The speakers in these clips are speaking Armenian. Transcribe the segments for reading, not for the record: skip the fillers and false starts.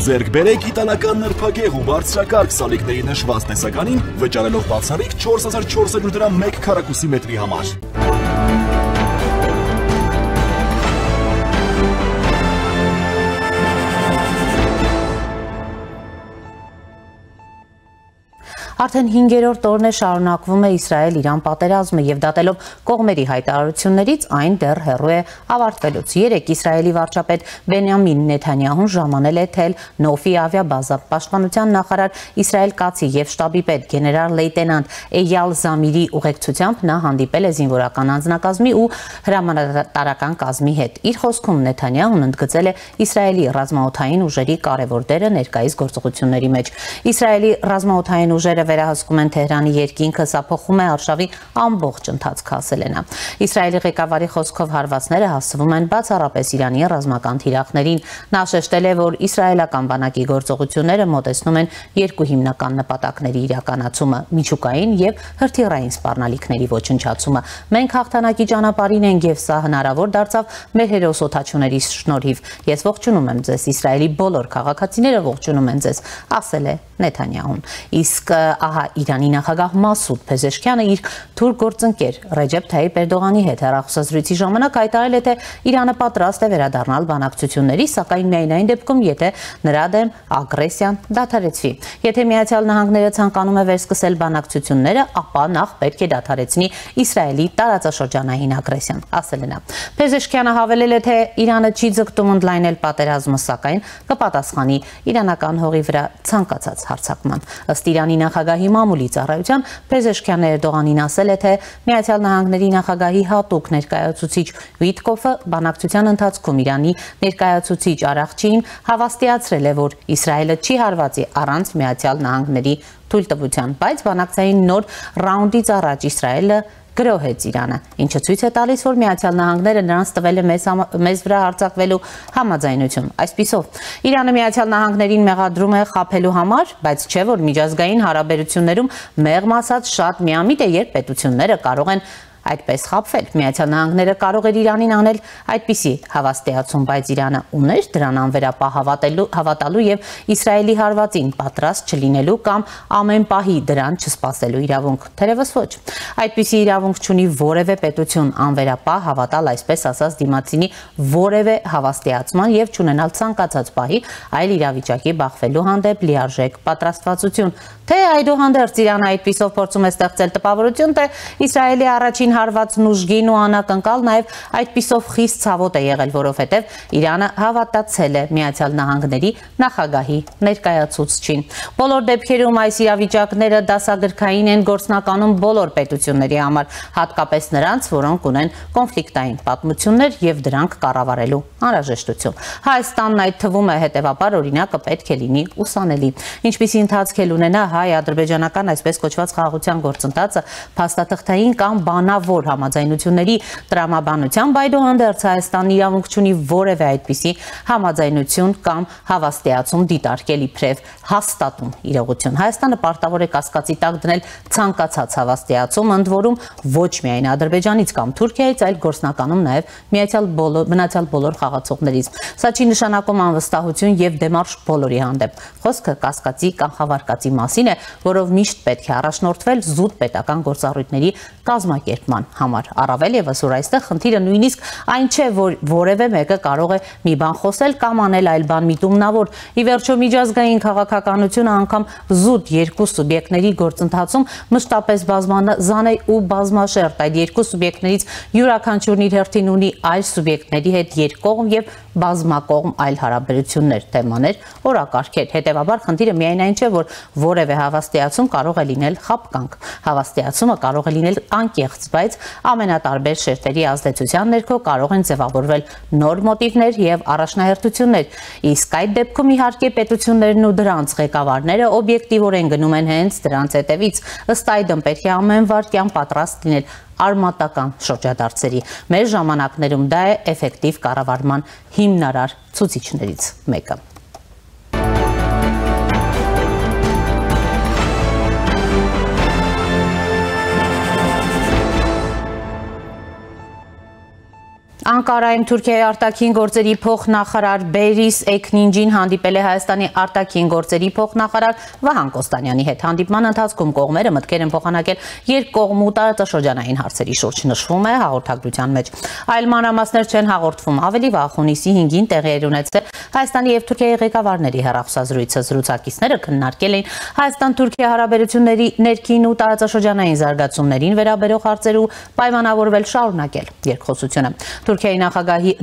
Ձեռք բերեք իտալական նրբագեղ ու բարձրակարգ սալիկների նշված տեսականին, վճարելով բացառիկ 4400 դրամ 1 քառակուսի մետրի համար։ Արդեն 5-րդ օրն է շարունակվում է Իսրայել-Իրան պատերազմը եւ դատելով կողմերի հայտարարություններից այն դեռ հեռու է ավարտվելուց։ Երեկ Իսրայելի վարչապետ Բենյամին Նեթանյահուն ժամանել է Թել Նոֆի ավիաբազա։ Պաշտպանության նախարար Իսրայել Կացի եւ շտաբի պետ գեներալ լեյտենանտ Էյալ Զամիրի ուղեկցությամբ նա հանդիպել է զինվորական անձնակազմի ու հրամանատարական կազմի հետ։ Իր խոսքում Նեթանյահուն ընդգծել է Իսրայելի ռազմաօդային ուժերի կարևոր դերը ներկայիս գործողությունների մեջ։ Իսրայելի ռազմաօդային ուժերը վերահսկում են Թեհրանի երկինքը, սա փոխում է արշավի ամբողջ ընթացքը, ասել է նա։ Իսրայելի ղեկավարի խոսքով հարվածները հասցվում են բացառապես Իրանի ռազմական թիրախներին։ Նա շեշտել է, որ իսրայելական բանակի գործողությունները մոտեցնում են երկու հիմնական նպատակների իրականացումը՝ միջուկային եւ հրթիռային սպառնալիքների ոչնչացումը։ Մենք հաղթանակի ճանապարհին ենք եւ սա հնարավոր դարձավ մեր հերոսոթաչուների շնորհիվ։ Ես ողջունում եմ ձեզ, Իսրայելի բոլոր քաղաքացիները ողջունում են ձեզ, ասել է Նեթանյահուն։ Իսկ ահա Իրանի նախագահ Մասուդ Փեզեշքյանը իր թուրք գործընկեր Ռեջեփ Թայիփ Էրդողանի հետ հեռախոսազրույցի ժամանակ հայտարարել է, թե Իրանը պատրաստ է վերադառնալ բանակցությունների, սակայն միայն այն դեպքում, եթե նրա դեմ ագրեսիան դադարեցվի։ Եթե Միացյալ Նահանգները ցանկանում է վերսկսել բանակցությունները, ապա նախ պետք է դադարեցնի Իսրայելի տարածաշրջանային ագրեսիան, ասել է նա։ Փեզեշքյանը հավելել է, թե Իրանը չի ձգտում ընդլայնել պատերազմը, սակայն կպատասխանի իրանական հողի վրա ցանկացած հարձակման։ Ըստ Իրանի նախագահի մամուլի ծառայության Փեզեշքյանը Էրդողանին ասել է, թե Միացյալ Նահանգների նախագահի հատուկ ներկայացուցիչ Վիտկոֆը բանակցության ընթացքում Իրանի ներկայացուցիչ Արաղչիին հավաստիացրել է, որ Իսրայելը չի հարվածի առանց Միացյալ Նահանգների թույլտվության, բայց բանակցային նոր ռաունդից առաջ Իսրայելը գրոհեց Իրանը, ինչը ցույց է տալիս, որ Միացյալ Նահանգները նրանց տվել է մեզ վրա հարձակվելու համաձայնություն։ Այսպիսով, Իրանը Միացյալ Նահանգներին մեղադրում է խաբելու համար, բայց չէ որ միջազգային հարաբերություններում մեղմ ասած շատ միամիտ է, երբ պետությունները կարող են այդպես խաբվել։ Միացյալ Նահանգները կարող էր Իրանին անել այդպիսի հավաստիացում, բայց Իրանը ուներ դրան անվերապահ հավատալու եւ Իսրայելի հարվածին պատրաստ չլինելու կամ ամեն պահի դրան չսպասելու իրավունք։ Թերևս ոչ։ Այդպիսի իրավունք չունի որևէ պետություն անվերապահ հավատալ, այսպես ասած, դիմացինի որևէ հավաստիացման եւ չունենալ ցանկացած պահի այլ իրավիճակի բախվելու հանդեպ լիարժեք պատրաստվածություն։ Թե այդուհանդերձ Իրանը այդպիսով փորձում է ստեղծել տպավորություն, թե Իսրայելի առաջին հարվածն ուժգին ու անակնկալ նաև այդպիսով խիստ ցավոտ է եղել, որովհետև Իրանը հավատացել է Միացյալ Նահանգների նախագահի ներկայացուցչին։ Բոլոր դեպքերում այս իրավիճակները դասագրքային են գործնականում բոլոր պետությունների համար, հատկապես նրանց, որոնք ունեն կոնֆլիկտային պատմություններ եւ դրանք կառավարելու անհրաժեշտություն։ Հայաստանն այդ թվում է, հետեւաբար օրինակը պետք է լինի ուսանելի։ Ինչպիսի ընթացք է ունենա հայ-ադրբեջանական այսպես կոչված խաղաղության գործընթացը փաստաթղթային կամ բանավոր համաձայնությունների տրամաբանությամբ, այդուհանդերձ Հայաստանն իրավունք չունի որևէ այդպիսի համաձայնություն կամ հավաստիացում դիտարկել իբրև հաստատուն իրողություն։ Հայաստանը պարտավոր է կասկածի տակ դնել ցանկացած հավաստիացում, ընդ որում ոչ միայն Ադրբեջանից կամ Թուրքիայից, այլ գործնականում նաև մնացյալ բոլոր խաղացողներից։ Սա չի նշանակում անվստահություն եւ դեմարշ բոլորի հանդեպ։ Խոսքը կասկածի կանխավարկածի մասին է, որով միշտ պետք է առաջնորդվել զուտ պետական գործառույթների կազմակերպման համար։ Առավել եւս, որ այստեղ խնդիրը նույնիսկ այն չէ, որ որևէ մեկը կարող է մի բան խոսել կամ անել այլ բան միտումնավոր։ Ի վերջո միջազգային քաղաքականությունը անգամ զուտ երկու սուբյեկտների գործընթացում մշտապես բազմազան է ու բազմաշերտ։ Այդ երկու սուբյեկտներից յուրաքանչյուրն իր հերթին ունի այլ սուբյեկտների հետ երկկողմ եւ բազմակողմ այլ հարաբերություններ, թեմաներ, օրակարգեր։ Հետևաբար խնդիրը միայն այն չէ, որ որևէ հավաստիացում կարող է լինել խաբկանք։ Հավաստիացումը կարող է լինել անկեղծ, բայց ամենատարբեր շերտերի ազդեցության ներքո կարող են ձևավորվել նոր մոտիվներ եւ առաջնահերթություններ։ Իսկ այդ դեպքում իհարկե պետություններն ու դրանց ղեկավարները օբյեկտիվորեն գնում են հենց դրանց հետևից։ Ըստ այդմ պետք է ամեն վարքյան պատրաստ լինել արմատական շրջադարձերի։ Մեր ժամանակներում դա է էֆեկտիվ կառավարման հիմնարար ցուցիչներից մեկը։ Անկարայում Թուրքիայի արտաքին գործերի փոխնախարար Բերիս Էքնինջին հանդիպել է Հայաստանի արտաքին գործերի փոխնախարար Վահան Կոստանյանի հետ։ Հանդիպման ընթացքում կողմերը մտքեր են փոխանակել երկկողմու տարածաշրջանային հարցերի շուրջ, նշվում է հաղորդագրության մեջ։ Այլ մանրամասներ չեն հաղորդվում։ Ավելի վաղ հունիսի 5-ին տեղի էր ունեցել Հայաստանի եւ Թուրքիայի ղեկավարների հեռախոսազրույցը։ Զրուցակիցները քննարկել էին Հայաստան-Թուրքիա հարաբերությունների ներքին ու տարածաշրջանային զարգացումներին վերաբերող հարցեր ու պայմանավորվել շարունակել երկխոսությունը։ Թուրքիայի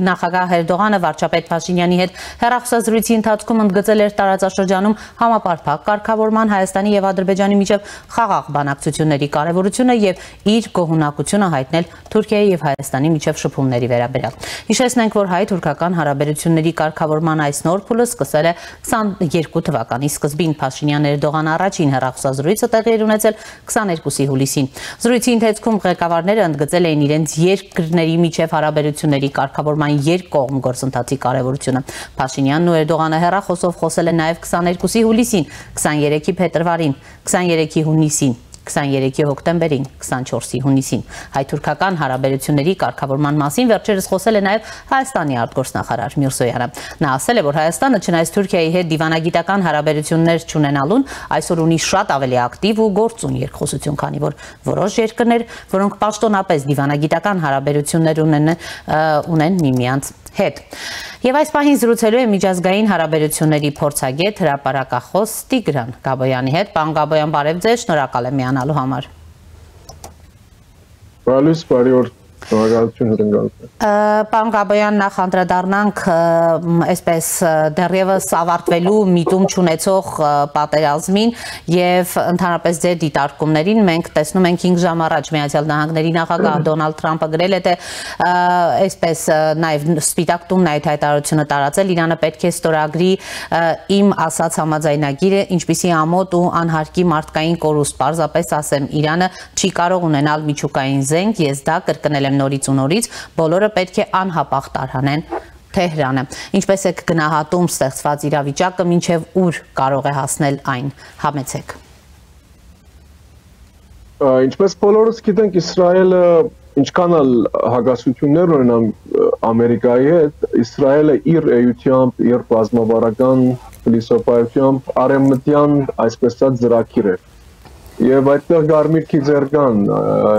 նախագահ Էրդողանը վարչապետ Փաշինյանի հետ հեռախոսազրույցի ընթացքում ընդգծել էր տարածաշրջանում համապարփակ կարգավորման Հայաստանի եւ Ադրբեջանի միջև խաղաղ բանակցությունների կարեւորությունը եւ իր գոհունակությունը հայտնել Թուրքիայի եւ Հայաստանի միջև շփումների վերաբերյալ։ Հիշեցնենք, որ հայ-թուրքական հարաբերությունների կարգավորման այս նոր փուլը սկսել է 22 թվականի սկզբին։ Փաշինյան-Էրդողան առաջին հեռախոսազրույցը տեղի էր ունեցել 22-ի հուլիսին։ Զրույցի ընթացքում ղեկավարները ընդգծել էին իրենց երկրների միջև հարաբերությունների կարգավորման երկկողմ գործընթացի կարևորությունը։ Փաշինյանն ու Էրդողանը հեռախոսով խոսել են նաև 22-ի հուլիսին, 23-ի փետրվարին, 23-ի հունիսին, 23-ի հոկտեմբերին, 24-ի հունիսին։ Հայ-թուրքական հարաբերությունների կարգավորման մասին վերջերս խոսել է նաև Հայաստանի արտգործնախարար Միրզոյանը։ Նա ասել է, որ Հայաստանը չնայած Թուրքիայի հետ դիվանագիտական հարաբերություններ չունենալուն, այսօր ունի շատ ավելի ակտիվ ու գործուն երկխոսություն, քանի որ որոշ երկրներ, որոնք պաշտոնապես դիվանագիտական հարաբերություններ ունեն միմյանց հետ։ Եվ այս պահին զրուցելու է միջազգային հարաբերությունների փորձագետ հրապարակախոս Տիգրան Գաբոյանի հետ։ Պարոն Գաբոյան, բարև ձեզ, շնորհակալ եմ միանալու համար։ Բարև, բարի օր։ Պարոն Գաբոյան, նախ անդրադառնանք այսպես դեռևս ավարտվելու միտում չունեցող պատերազմին եւ ընդհանրապես ձեր դիտարկումներին։ Մենք տեսնում ենք 5 ժամ առաջ Միացյալ Նահանգների նախագահ Դոնալդ Թրամփը գրել է, թե այսպես նաեւ Սպիտակ տունն այդ հայտարարությունը տարածել, Իրանը պետք է ստորագրի իմ ասած համաձայնագիրը, ինչպիսի ամոթ ու անհարկի մարդկային կորուստ։ Պարզապես ասեմ, Իրանը չի կարող ունենալ միջուկային զենք, ես դա կրկնել եմ նորից ու նորից, բոլորը պետք է անհապաղ տարհանեն Թեհրանը։ Ինչպես եք գնահատում ստեղծված իրավիճակը, մինչև ուր կարող է հասնել այն, համեցեք։ Ինչպես բոլորս գիտենք, Իսրայելը ինչքան էլ հակասություններ ունենան Ամերիկայի հետ, Իսրայելը իր էությամբ, իր ռազմավարական փիլիսոփայությամբ արևմտյան այսպես ասած ծրագիր է։ Եվ այդտեղ Գարմիրքի ձեռքան,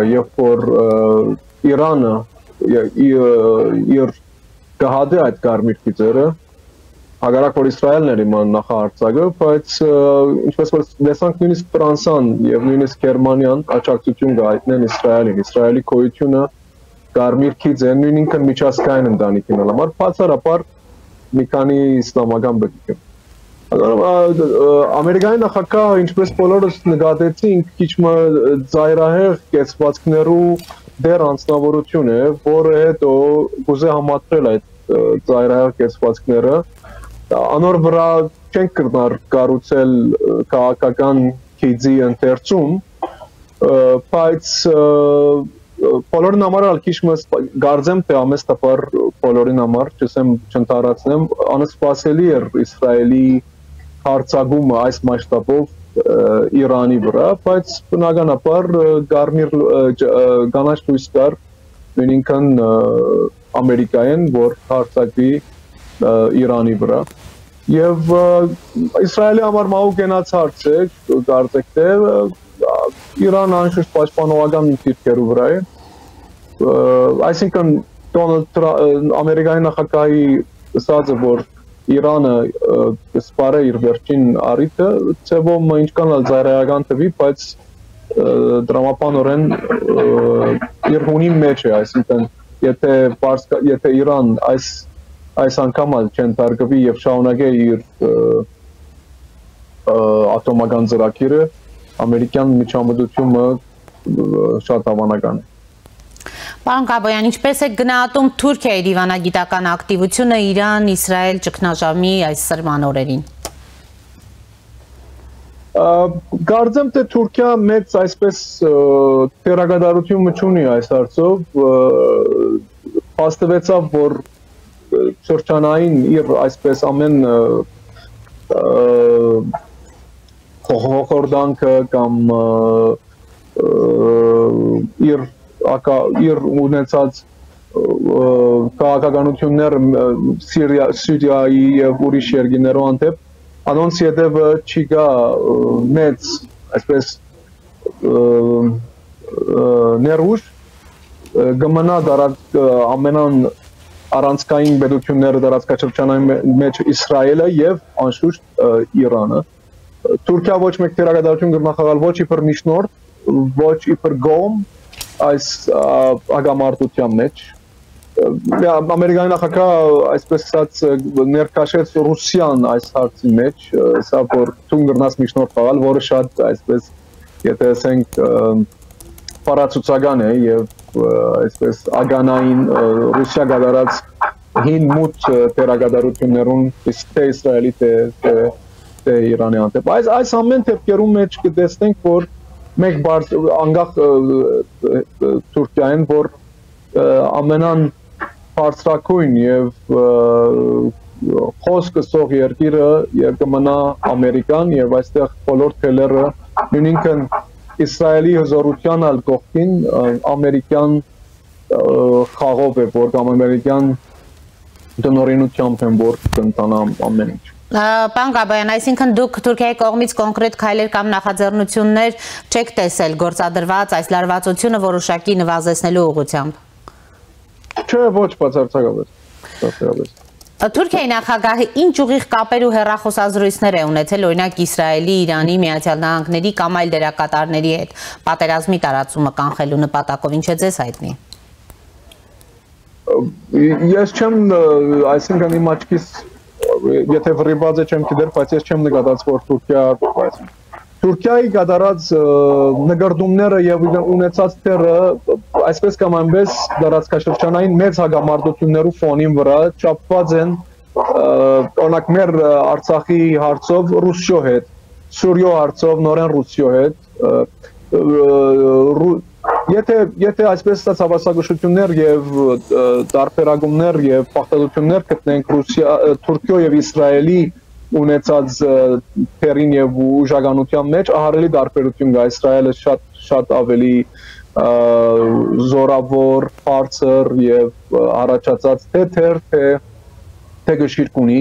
երբ որ Իրանը իր կհադե այդ Գարմիրքի ձեռը, հակառակ որ Իսրայելն էր իման նախահարձակը, բայց ինչպես որ տեսանք նույնիսկ Ֆրանսան եւ նույնիսկ Գերմանիան աջակցություն կհայտնեն Իսրայելին, Իսրայելի գոյությունը Գարմիրքի ձեռն ինքն միջազգային ընտանիքին համար բացառապես մի քանի իսլամական բեկի։ Ամերիկայի նախագահը, ինչպես բոլորս նկատեցինք, քիչ ծայրահեղ կեցվածքներու դեր անձնավորություն է, որը հետո կուզե համատրել այդ ծայրահեղ կեցվածքները, անոր վրա չենք կրնար կառուցել քաղաքական քիծի ընթերցում, բայց բոլորին համար քիչ գարձեմ թե ամեստապար բոլորին համար, չսեմ չընթառացնեմ, անսպասելի էր Իսրայելի հարցակումը այս մասշտաբով Իրանի վրա, բայց բնականաբար կանաչ լույս կար նույնքան Ամերիկային, որ հարցակվի Իրանի վրա։ Եվ Իսրայելի համար մահու գնաց հարց է, կարծեք թե Իրանը անշուշտ պաշտպանողական դիրքերու վրա է։ Այսինքն Ամերիկայի նախագահի ասածը, որ Իրանը սպարե իր վերջին առիթը, ցեվում ինչքան էլ ծայրահեղական թվի, բայց դրամապանորեն իր հունի մեջ է, այսինքն եթե Իրան այս անգամ չընթարկվի եւ շարունակի իր ատոմական ծրագիրը, ամերիկյան միջամտությունը շատ հավանական է։ Պարոն Գաբոյան, ինչպես եք գնահատում Թուրքիայի դիվանագիտական ակտիվությունը Իրան-Իսրայել ճգնաժամի այս սրման օրերին։ Կարծեմ թե Թուրքիա մեծ այսպես թերագադարություն չունի այս հարցով, փաստվեցավ, որ շրջանային իր այսպես ամեն խորհրդանքը կամ իր ունեցած քաղաքականություններ Սիրիայի եւ ուրիշ երկրներով անտեպ անոնց յետևը չի գա մեծ այսպես ներուժ գմնա ամենան առանցքային պետությունները դարածքաշրջանային մեջ Իսրայելը եւ անշուշտ Իրանը Թուրքիա ոչ մեկ թերագադարություն գտնախաղալ ոչ իբր միջնորդ ոչ իբր գոմ այս ագամարտության մեջ Ամերիկայի նախագահ այսպես ասած ներկայացրեց Ռուսիան այս հարցի մեջ սա որ թուն գրնաց միջնորդ խաղալ որը շատ այսպես եթե ասենք պարացուցական է եւ այսպես ագանային Ռուսիա գդարած հին մուտ թերագադարություններուն թե Իսրայելի թե Իրանի անտեպ այս ամեն դեպքերում մեջ կտեսնենք որ մեկ անգախ Թուրքիային որ ամենան բարձրակույն եւ խոսքը սող երկիրը եւ կմնա Ամերիկան եւ այստեղ բոլոր թելերը նույնքն Իսրայելի հզորության ալ կողքին ամերիկյան խաղով է որ կամ ամերիկյան դնորինությամբ են որ կընտանա ամեն ինչ Պարոն Գաբայան, այսինքն դուք Թուրքիայի կողմից կոնկրետ քայլեր կամ նախաձեռնություններ չեք տեսել գործադրված այս լարվածությունը որոշակի նվազեցնելու ուղղությամբ Չէ, ոչ բացարձակապես։ Թուրքիայի նախագահը ինչ ուղիղ կապեր ու հեռախոսազրույցներ է ունեցել օրինակ Իսրայելի, Իրանի, Միացյալ Նահանգների կամ այլ դերակատարների հետ պատերազմի տարածումը կանխելու նպատակով ինչ է ձեզ հայտնի։ Ես չեմ, այսինքն իմ աչքից եթե վրիպված է չեմ գիտեր, բայց ես չեմ նկատած որ Թուրքիայի կատարած նկարդումները եւ ունեցած թերը այսպես կամ այնպես դարածքաշրջանային մեծ հագամարտություններու ֆոնին վրա չափված են օրինակ մեր Արցախի հարցով Ռուսիո հետ, Սուրիո հարցով նորեն Ռուսիո հետ Եթե այսպես ստաց հավասարակշռություններ եւ տարբերակումներ եւ պարտադություններ գտնենք Թուրքիո եւ Իսրայելի ունեցած թերին եւ ուժականության մեջ ահարելի տարբերություն կա Իսրայելը շատ ավելի զորավոր, բարձր եւ առաջացած թե թեր թե գշիրք ունի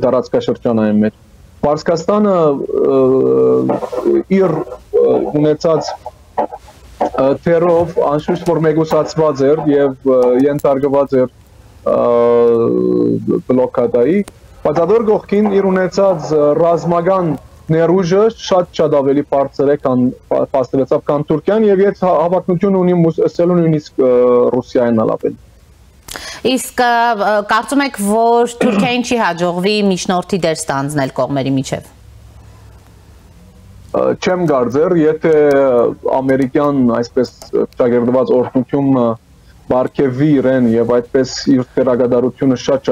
դարածքաշրջանային մեջ Պարսկաստանը իր ունեցած թերով անշուշտ որ մեգուսացված էր եւ ենթարկված էր բլոկադայի Բայց ադոր գողքին իր ունեցած ռազմական ներուժը շատ ավելի բարձր է քան Թուրքիան եւ ես հավակնություն ունիմ ասելու նույնիսկ Ռուսիային ալապել Իսկ կարծում եք որ Թուրքիային չի հաջողվի միջնորդի դեր ստանձնել կողմերի միջև Չեմ կարծեր եթե ամերիկյան այսպես ճակերտված օրհնությունը բարգեւի իրեն եւ այդպես իր թերագադարությունը շատ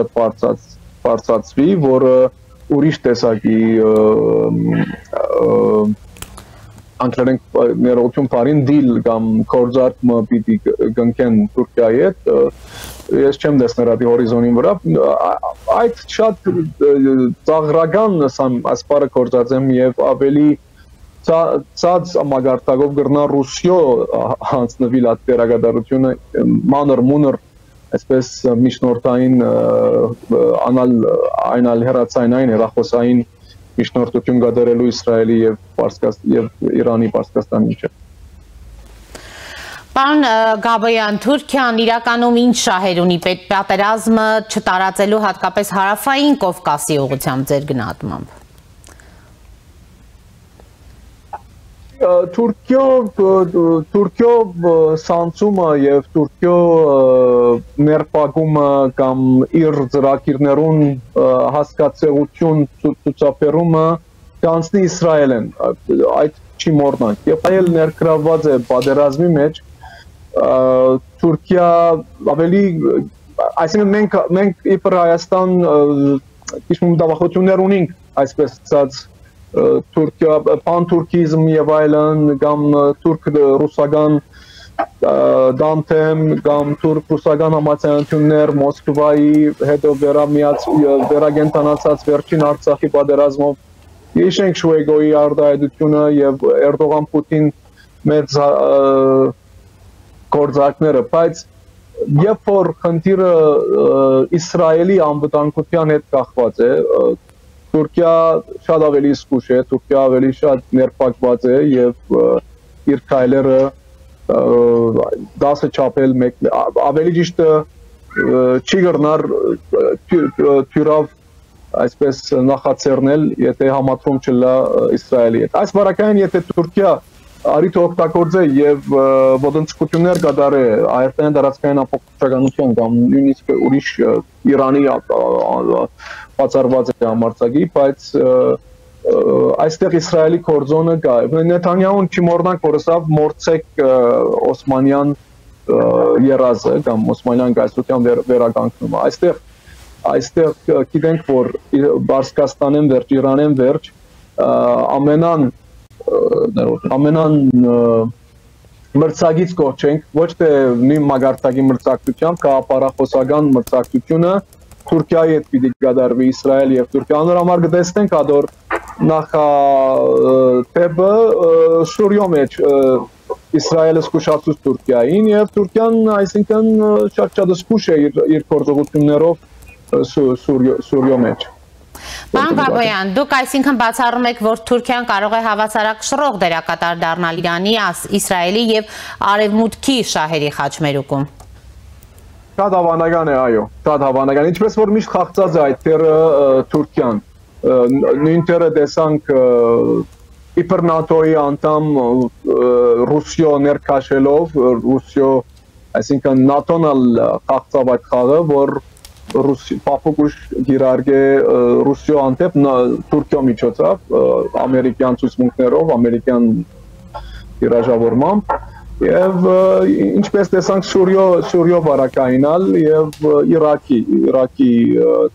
բարձրացվի, որը ուրիշ տեսակի անգլերեն ներողություն բարին դիլ կամ կորզարկը պիտի գնքեն Թուրքիայի հետ, ես չեմ տեսներ այդ հորիզոնին վրա, այդ շատ ծաղրական ասպարը կորզած եմ եւ ավելի ցած ամագարտակով գրնա Ռուսիո հանձնվի լատ դերակատարությունը մանր մունր այսպես միջնորդային այնալ հերացայնային հերախոսային միջնորդություն գդարելու Իսրայելի եւ Իրանի Պարսկաստանի միջեւ Պարոն Գաբայան, Թուրքիան իրականում ինչ շահեր ունի պատերազմը չտարածելու հատկապես հարավային Կովկասի ուղղությամբ ձեր գնահատմամբ Թուրքիո սանցումը եւ Թուրքիո ներպագումը կամ իր ծրագիրներուն հասկացողություն ցուցաբերումը կանցնի Իսրայելեն այդ չի մոռանանք եւ այլ ներգրավված է պատերազմի մեջ Թուրքիա ավելի այսինքն մենք իբր Հայաստան քիչ մտավախություններ ունենք այսպես ասած Թուրքիա պանթուրքիզմ եւ այլն կամ թուրք-ռուսական դամթեմ կամ թուրք-ռուսական համացանություններ Մոսկվայի հետո վերագենտանացած վերջին Արցախի պատերազմով Եշենք Շուեգոյի արտահայտությունը եւ Էրդողան Պուտին մեծ գործակները բայց երբ որ խնդիրը Իսրայելի անվտանգության հետ կախված է, Թուրքիա շատ ավելի զգուշ է, Թուրքիա ավելի շատ ներփակված է եւ իր քայլերը դասը չափել ավելի ճիշտ չի գտնար թյուրավ այսպես նախաձեռնել, եթե համաձայն չլա Իսրայելի հետ։ Այս վարակային եթե Թուրքիա արիթ օգտագործե եւ ոտնձգություններ կատարե հայերեն դարածքային ամբողջականություն կամ նույնիսկ ուրիշ Իրանի բացառված է համարձակի, բայց այստեղ Իսրայելի կորձոնը կա։ Նեթանյահուն չմոռնանք, որ սա մորցեք Օսմանյան երազը կամ Օսմանյան կայսրության վերականգնումը։ Այստեղ գիտենք, որ Բարսկաստանեն վերջ, Իրանեն վերջ ամենան մրցակից կոչենք, ոչ թե նույն մագարտակի մրցակցությամբ, կապարախոսական մրցակցությունը Թուրքիայի հետ պիտի կատարվի Իսրայել եւ Թուրքիա։ Անոր համար կտեսնենք ադոր նախատեպը Սուրիո մեջ Իսրայելը զգուշացուց Թուրքիային եւ Թուրքիան այսինքն շատ զգուշ է իր գործողություններով Սուրիո մեջ։ Պարոն Բաբոյան, դուք այսինքն բացառում եք, որ Թուրքիան կարող է հավասարակ շռող դերակատար դառնալ Իրանի, Իսրայելի եւ Արևմուտքի շահերի խաչմերուկում։ Շատ հավանական է, այո, շատ հավանական։ Ինչպես որ միշտ խաղացած է այդ թերը Թուրքիան։ Նույն թերը տեսանք իբր ՆԱՏՕ-ի անդամ Ռուսիո ներքաշելով, Ռուսիո, այսինքն ՆԱՏՕ-ն խաղացավ այդ խաղը, որ Պապուկուշ գիրարգե Ռուսիո անտեպ Թուրքիո միջոցով ամերիկյան ցուցմունքներով, ամերիկյան տիրաժավորմամբ եւ ինչպես տեսանք Սուրիո վարակայինալ եւ Իրաքի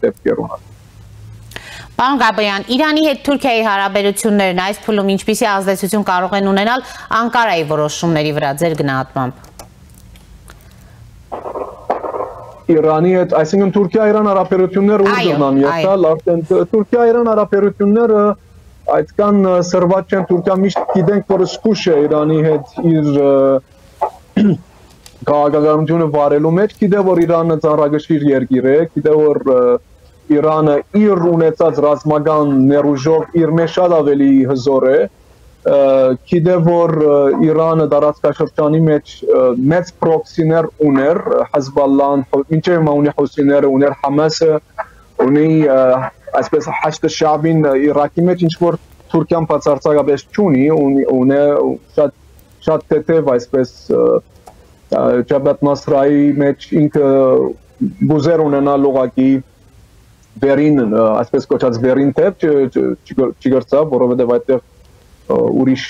դեպքերում։ Պարոն Բաբոյան, Իրանի հետ Թուրքիայի հարաբերություններն այս փուլում ինչպիսի ազդեցություն կարող են ունենալ Անկարայի որոշումների վրա ձեր գնահատմամբ։ Իրանի հետ, այսինքն Թուրքիա-Իրան հարաբերությունները ուր դառնան յետալ, արդեն Թուրքիա-Իրան հարաբերությունները այդքան սրված չեն, Թուրքիա միշտ գիտենք, որ զգուշ է Իրանի հետ իր քաղաքականությունը վարելու մեջ, գիտե որ Իրանը ծառագշիր երկիր է, գիտե որ Իրանը իր ունեցած ռազմական ներուժով իր մեջ շատ ավելի հզոր է, գիտե որ Իրանը տարածքաշրջանի մեջ մեծ պրոքսիներ ուներ, Հեզբոլլան, մինչև հիմա ունի Հուսիները, ուներ Համասը, ունի այսպես Հաշտ Շաբին Իրաքի մեջ, ինչ որ Թուրքիան բացարձակապես չունի, ունի շատ թեթև այսպես Ջաբհաթ Նասրայի մեջ ինքը բուզեր ունենալ ուղղակի վերին, այսպես կոչած վերին թեփ չգրծավ, որովհետև այդտեղ ուրիշ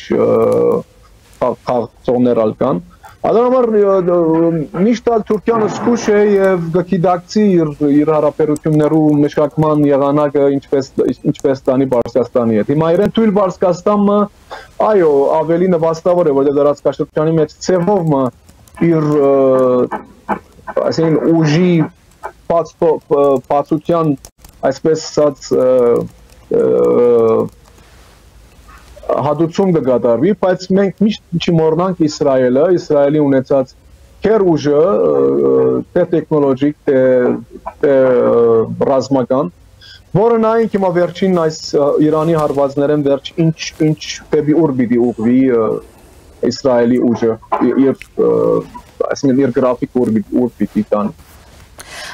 քաղաքներ ալկան։ ಅದರ միշտ Թուրքիան զգուշ է եւ գիտակցի իր հարաբերություններու մշակման եղանակը ինչպես տանի Բարսկաստանի հետ։ Հիմա իրեն թույլ Բարսկաստանը այո ավելի նվաստավոր է, որտեղ դարածքաշրջանի մեջ ցևով իր այսին ուժի բացության այսպես ասած հադուցում կգադարվի, բայց մենք միշտ չմոռնանք Իսրայելի ունեցած քեր ուժը, թե տեխնոլոգիկ, թե ռազմական, որը նայենք հիմա վերջին այս Իրանի հարվածներեն վերջ ինչ դեպի ուր պիտի ուղղվի Իսրայելի ուժը, այսինքն իր գրաֆիկ ուր պիտի տան։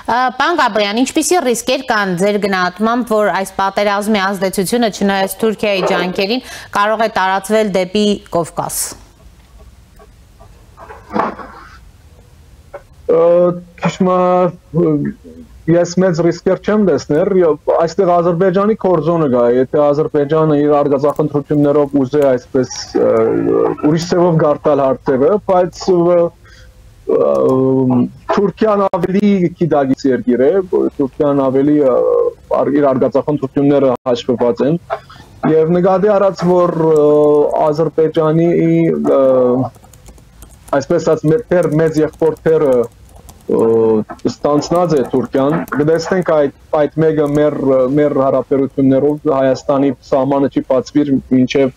Պարոն Բաբոյան, ինչպիսի ռիսկեր կան ձեր գնահատմամբ, որ այս պատերազմի ազդեցությունը չնայած Թուրքիայի ջանքերին կարող է տարածվել դեպի Կովկաս։ Ես մեծ ռիսկեր չեմ տեսներ, այստեղ Ադրբեջանի կորձոնը կա, եթե Ադրբեջանը իր արգածախնդրություններով ուզե այսպես ուրիշ ձևով գարտալ հարցերը, բայց Թուրքիան ավելի գիտագից երկիր է, Թուրքիան ավելի իր արգածախնդրությունները հաշվված են եւ նկատի առած որ Ադրբեջանի այսպես ասած մեծ եղբորները ստանցնած է Թուրքիան, գտեսնենք այդ մեկը մեր հարաբերություններով Հայաստանի սահմանը չի բացվի մինչև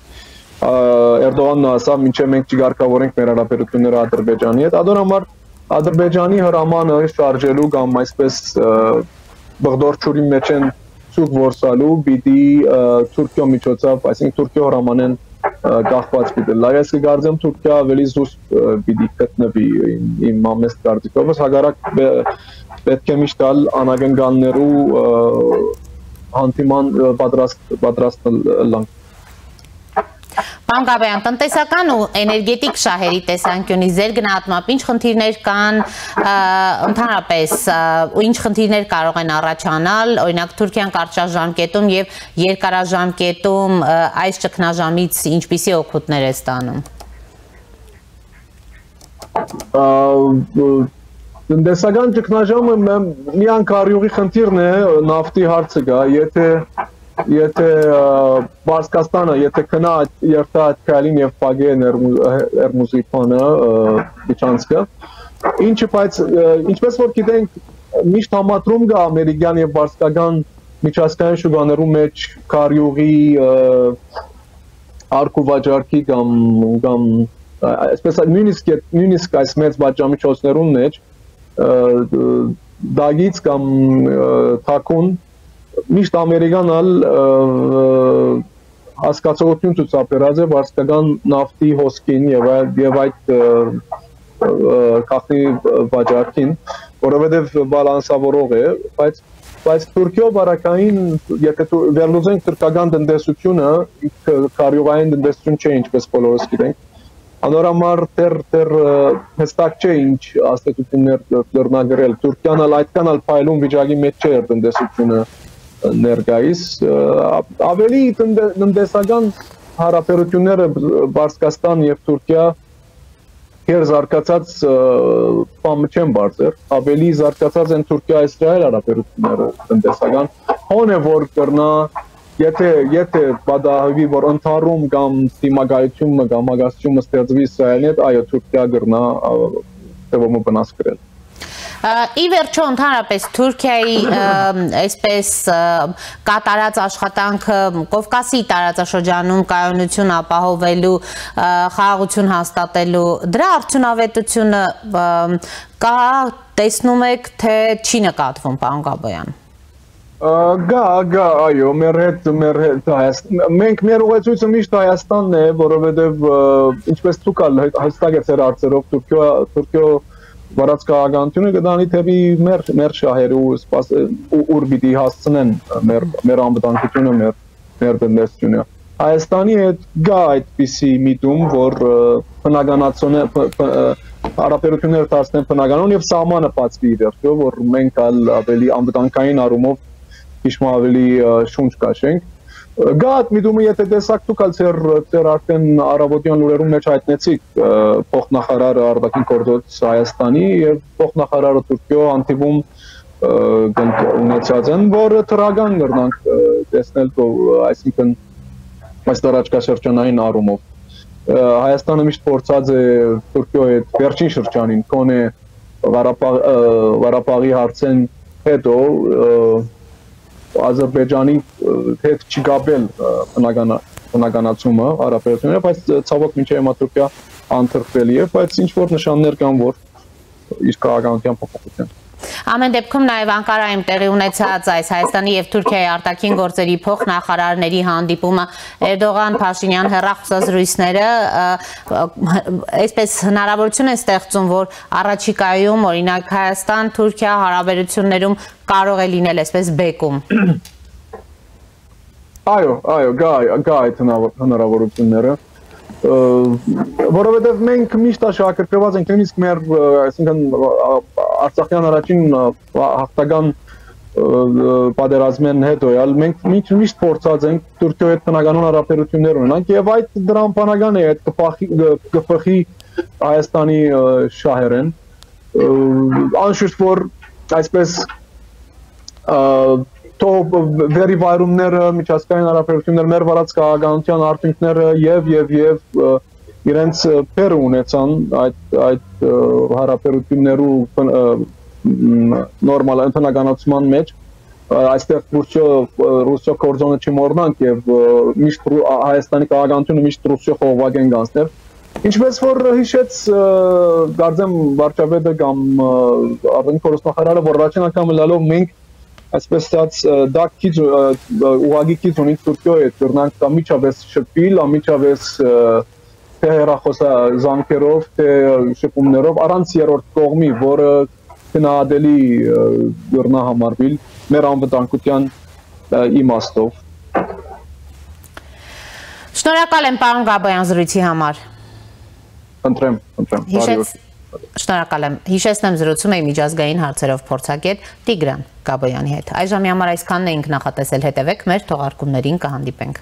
Էրդողանն ասավ, մինչև մենք չգարկավորենք մեր հարաբերությունները Ադրբեջանի հետ, ադոր համար Ադրբեջանի հրամանը շարժելու կամ այսպես բղդորչուրի մեջ են ցուկ որսալու պիտի Թուրքիո միջոցով, այսինքն Թուրքիո հրամանեն գաղված պիտի լա։ Ես կգարձեմ Թուրքիա ավելի զուսպ պիտի գտնվի իմ ամեստ կարծիքով, հակառակ պետք է միշտ անագնգաններու հանդիման պատրաստ լանք։ Պարոն Գաբայան, տնտեսական ու էներգետիկ շահերի տեսանկյունից ձեր գնահատմամբ ինչ խնդիրներ կան ընդհանրապես ու ինչ խնդիրներ կարող են առաջանալ, օրինակ Թուրքիան կարճաժամկետում եւ երկարաժամկետում այս ճգնաժամից ինչպիսի օգուտներ է ստանում։ Տնտեսական ճգնաժամը միան կարյուղի խնդիրն է, նավթի հարցը գա, եթե Բարսկաստանը, եթե կնա երթա կալին եւ պագե Էրմուզի փանը Իջանսկը, ինչը բայց ինչպես որ գիտենք միշտ համատրում կա ամերիկյան եւ բարսկական միջազգային շուկաներու մեջ կարյուղի արկուվաճառքի կամ այսպես նույնիսկ այս մեծ բաժամիջոցներուն մեջ դագից կամ թակուն միշտ ամերիկան հասկացողություն ցուցաբերած է բարսկական նավթի հոսքին եւ այդ կախնի վաճառքին, որովհետեւ բալանսավորող է, բայց Թուրքիո բարակային, եթե վերլուծենք թուրքական տնտեսությունը, կարյուղային տնտեսություն չէ, ինչպես բոլորս գիտենք, անորամար դեռ հստակ չէ ինչ աստեցություններ դեռնագրել, Թուրքիան այդքան փայլուն վիճակի մեջ չէ տնտեսությունը ներկայիս ավելի տնտեսական հարաբերությունները Բարսկաստան եւ Թուրքիա Կեր զարգացած բան չեն բարձր, ավելի զարգացած են Թուրքիա-Իսրայել հարաբերությունները տնտեսական, հոնե որ կրնա, եթե բադահվի որ ընդհանրում կամ դիմակայությունը կամ մագասությունը ստեղծվի Իսրայելի հետ, այո Թուրքիա կրնա տևումը վնաս կրել։ Ի վերջո ընդհանրապես Թուրքիայի այսպես կատարած աշխատանքը Կովկասի տարածաշրջանում կայունություն ապահովելու, խաղաղություն հաստատելու, դրա արդյունավետությունը կա, տեսնում եք, թե չի նկատվում, պարոն Գաբայան։ Գա, այո, մեր հետ մենք մեր ուղեցույցը միշտ Հայաստանն է, որովհետև ինչպես դուք հստակ եք ձեր հարցերով Թուրքիո Վարած քաղաքականությունը կդանի թեպի մեր շահերը ուր պիտի հասցնեն մեր անվտանգությունը, մեր տնտեսությունը։ Հայաստանի հետ գա այդպիսի միտում, որ հարաբերությունները դարձնեն բնականon եւ սահմանը բացվի իրարքով, որ մենք ավելի անվտանգային առումով քիչ ավելի շունչ կաշենք։ Գա այդ միտումը, եթե տեսակ դուք ձեր արդեն առավոտյան լուրերում մեջ հայտնեցիք փոխնախարարը արտաքին գործոց Հայաստանի եւ փոխնախարարը Թուրքիո հանդիպում ունեցած են, որը թրագան կրնանք տեսնել, այսինքն այս տարածքաշրջանային առումով։ Հայաստանը միշտ փորձած է Թուրքիո հետ վերջին շրջանին, կոնե Ղարաբաղի հարցեն հետո Ադրբեջանի հետ չգաբել բնականացումը հարաբերությունները, բայց ցավոք մինչև հիմա Թուրքիա անթրփելի է, բայց ինչ որ նշաններ կան, որ իր քաղաքականության փոփոխության։ Ամեն դեպքում նաև Անկարայում տեղի ունեցած այս Հայաստանի եւ Թուրքիայի արտաքին գործերի փոխնախարարների հանդիպումը Էրդողան-Փաշինյան հեռախոսազրույցները այսպես հնարավորություն է ստեղծում, որ առաջիկայում օրինակ Հայաստան-Թուրքիա հարաբերություններում կարող է լինել այսպես բեկում։ Այո, գա այդ հնարավորությունները, որովհետև մենք միշտ աշակերտված ենք նույնիսկ մեր, այսինքն Արցախյան առաջին հաղթական պատերազմեն հետո, մենք միշտ փորձած ենք Թուրքիո հետ բնականon հարաբերություններ ունենանք եւ այդ դրան բնական է այդ կփխի Հայաստանի շահերեն, անշուշտ որ այսպես վերիվայրումները, միջազգային հարաբերությունները, մեր վարած քաղաքականության արդյունքները եւ իրենց փերը ունեցան այդ հարաբերություններու նորմալ ընդհանրականացման մեջ, այստեղ Ռուսիո կորձոնը չմոռնանք եւ միշտ Հայաստանի քաղաքականությունը միշտ Ռուսիո խողովակ են գանցնել Ինչպես որ հիշեց գարձեմ վարչապետը կամ արտաքին փոխնախարարը, որ առաջին անգամ լալով մենք այսպես ասած դակից ուղագի քիչ ունենք Թուրքիայի հետ դեռնանք ամիջավես շփիլ, ամիջավես թե հեռախոսա զանգերով, թե շփումներով առանց երրորդ կողմի, որը գնահատելի դառնա համարվել մեր անվտանգության իմաստով։ Շնորհակալ եմ պարոն Գաբոյան զրույցի համար։ Ընտրեմ։ Շնորհակալ եմ։ Հիշեցնեմ զրուցում էի միջազգային հարցերով փորձագետ Տիգրան Գաբոյանի հետ։ Այժմի համար այսքանն էինք նախատեսել, հետևեք մեր թողարկումներին, կհանդիպենք։